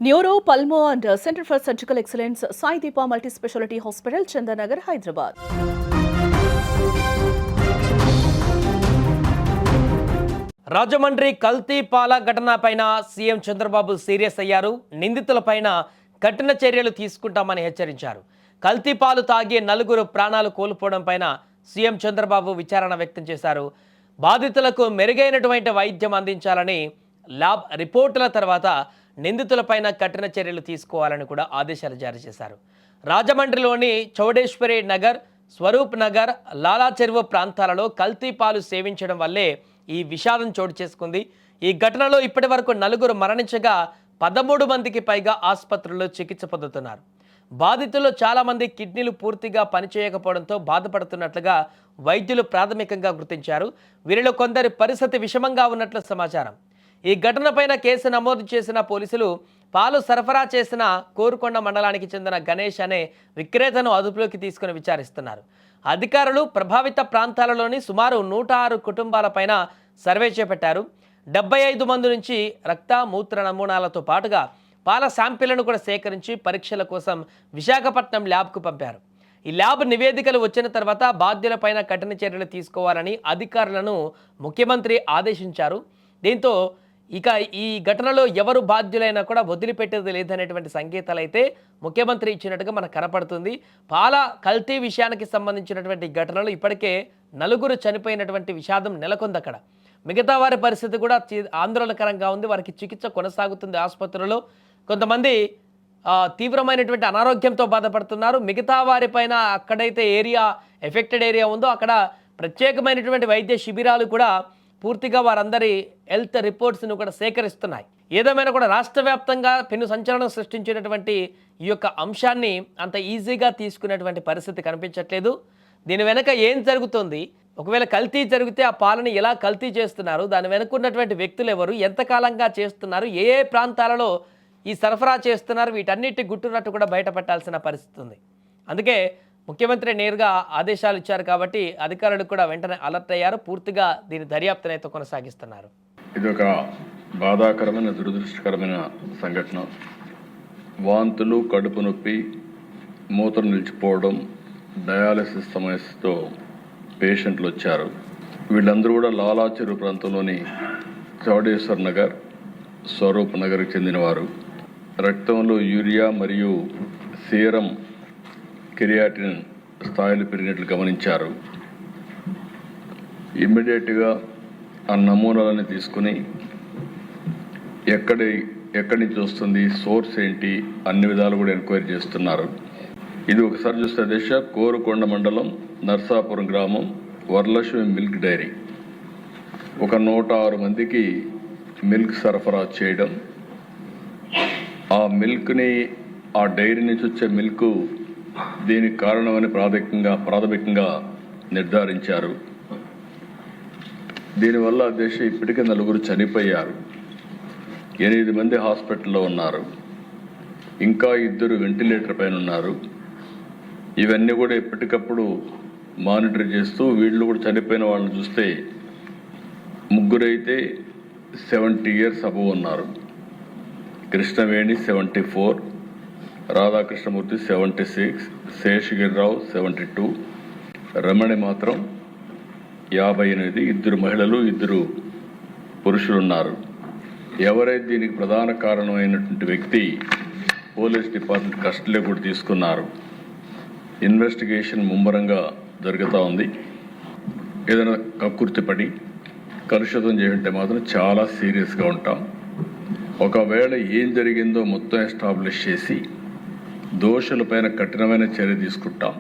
Neuro, pulmo and centre for surgical excellence Sai Deepa multi speciality hospital, Chandanagar, Hyderabad. Rajahmundry కల్తీ పాల ఘటనపైన CM Chandrababu serious అయ్యారు. నిందితులపైన కఠిన చర్యలు తీసుకుంటామని హెచ్చరించారు. కల్తీ పాలు తాగి 4 ప్రాణాలు కోల్పోవడం పైన సీఎం చంద్రబాబు విచారణ వ్యక్తం చేశారు. బాధితులకు మెరుగైనటువంటి వైద్యం అందించాలని, ల్యాబ్ రిపోర్టుల తర్వాత నిందితులపైన కఠిన చర్యలు తీసుకోవాలని కూడా ఆదేశాలు జారీ చేశారు. రాజమండ్రిలోని చౌడేశ్వరి నగర్, స్వరూప్ నగర్, లాలా చెరువు ప్రాంతాలలో కల్తీ పాలు సేవించడం వల్లే ఈ విషాదం చోటు చేసుకుంది. ఈ ఘటనలో ఇప్పటి వరకు 4 మరణించగా 13 మందికి పైగా ఆసుపత్రుల్లో చికిత్స పొందుతున్నారు. బాధితుల్లో చాలామంది కిడ్నీలు పూర్తిగా పనిచేయకపోవడంతో బాధపడుతున్నట్లుగా వైద్యులు ప్రాథమికంగా గుర్తించారు. వీరిలో కొందరి పరిస్థితి విషమంగా ఉన్నట్లు సమాచారం. ఈ ఘటనపైన కేసు నమోదు చేసిన పోలీసులు పాలు సరఫరా చేసిన కోరుకొండ మండలానికి చెందిన గణేష్ అనే విక్రేతను అదుపులోకి తీసుకుని విచారిస్తున్నారు. అధికారులు ప్రభావిత ప్రాంతాలలోని సుమారు 106 కుటుంబాలపైన సర్వే చేపట్టారు. 75 మంది నుంచి రక్త, మూత్ర నమూనాలతో పాటుగా పాల శాంపిళ్లను కూడా సేకరించి పరీక్షల కోసం విశాఖపట్నం ల్యాబ్కు పంపారు. ఈ ల్యాబ్ నివేదికలు వచ్చిన తర్వాత బాధ్యులపైన కఠిన చర్యలు తీసుకోవాలని అధికారులను ముఖ్యమంత్రి ఆదేశించారు. దీంతో ఇక ఈ ఘటనలో ఎవరు బాధ్యులైనా కూడా వదిలిపెట్టేది లేదనేటువంటి సంకేతాలు అయితే ముఖ్యమంత్రి ఇచ్చినట్టుగా మనకు కనపడుతుంది. పాల కల్తీ విషయానికి సంబంధించినటువంటి ఘటనలు ఇప్పటికే 4 చనిపోయినటువంటి విషాదం నెలకొంది అక్కడ. మిగతా వారి పరిస్థితి కూడా ఆందోళనకరంగా ఉంది. వారికి చికిత్స కొనసాగుతుంది ఆసుపత్రుల్లో. కొంతమంది తీవ్రమైనటువంటి అనారోగ్యంతో బాధపడుతున్నారు. మిగతా వారిపైన అక్కడైతే ఎఫెక్టెడ్ ఏరియా ఉందో అక్కడ ప్రత్యేకమైనటువంటి వైద్య శిబిరాలు కూడా పూర్తిగా వారందరి హెల్త్ రిపోర్ట్స్ను కూడా సేకరిస్తున్నాయి. ఏదేమైనా కూడా రాష్ట్ర వ్యాప్తంగా పెను సంచలనం సృష్టించినటువంటి ఈ యొక్క అంశాన్ని అంత ఈజీగా తీసుకునేటువంటి పరిస్థితి కనిపించట్లేదు. దీని వెనక ఏం జరుగుతుంది, ఒకవేళ కల్తీ జరిగితే ఆ పాలని ఎలా కల్తీ చేస్తున్నారు, దాని వెనక ఉన్నటువంటి వ్యక్తులు ఎవరు, ఎంతకాలంగా చేస్తున్నారు, ఏ ఏ ప్రాంతాలలో ఈ సరఫరా చేస్తున్నారు, వీటన్నిటి గుట్టునట్టు కూడా బయటపెట్టాల్సిన పరిస్థితి ఉంది. అందుకే ముఖ్యమంత్రి నేరుగా ఆదేశాలు ఇచ్చారు కాబట్టి అధికారులు కూడా వెంటనే అలర్ట్ అయ్యారు. పూర్తిగా దీని దర్యాప్తునైతే కొనసాగిస్తున్నారు. ఇది ఒక బాధాకరమైన, దురదృష్టకరమైన సంఘటన. వాంతులు, కడుపు నొప్పి, మూత్రం నిలిచిపోవడం, డయాలసిస్ సమస్యతో పేషెంట్లు వచ్చారు. వీళ్ళందరూ కూడా లాలా చెరువు ప్రాంతంలోని చౌడేశ్వర్ నగర్, స్వరూప్ నగర్కి చెందినవారు. రక్తంలో యూరియా మరియు సీరం, కెరియాటిన్ స్థాయిలు పెరిగినట్లు గమనించారు. ఇమ్మీడియట్గా ఆ నమూనాలని తీసుకుని ఎక్కడి నుంచి వస్తుంది, సోర్స్ ఏంటి, అన్ని విధాలు కూడా ఎంక్వైరీ చేస్తున్నారు. ఇది ఒకసారి చూస్తే దిశ కోరుకొండ మండలం, నర్సాపురం గ్రామం, వరలక్ష్మి మిల్క్ డైరీ. ఒక 106 మందికి మిల్క్ సరఫరా చేయడం, ఆ మిల్క్ని, ఆ డైరీ నుంచి వచ్చే మిల్క్ దీనికి కారణమని ప్రాథమికంగా నిర్ధారించారు. దీనివల్ల ఇప్పటికే 4 చనిపోయారు, 8 మంది హాస్పిటల్లో ఉన్నారు, ఇంకా 2 వెంటిలేటర్ పైన ఉన్నారు. ఇవన్నీ కూడా ఎప్పటికప్పుడు మానిటర్ చేస్తూ వీళ్ళు కూడా చనిపోయిన వాళ్ళని చూస్తే 3 అయితే 70 years అబవ్ ఉన్నారు. కృష్ణవేణి 74, రాధాకృష్ణమూర్తి 76, శేషగిరిరావు 72, రమణి మాత్రం 58. 2 మహిళలు, 2 పురుషులు ఉన్నారు. ఎవరైతే దీనికి ప్రధాన కారణమైనటువంటి వ్యక్తి పోలీస్ డిపార్ట్మెంట్ కస్టడీలో కూడా తీసుకున్నారు. ఇన్వెస్టిగేషన్ ముమ్మరంగా జరుగుతూ ఉంది. ఏదైనా కక్కుర్తిపడి కలుషితం చేయంటే మాత్రం చాలా సీరియస్గా ఉంటాం. ఒకవేళ ఏం జరిగిందో మొత్తం ఎస్టాబ్లిష్ చేసి దోషులపైన కఠినమైన చర్య తీసుకుంటాం.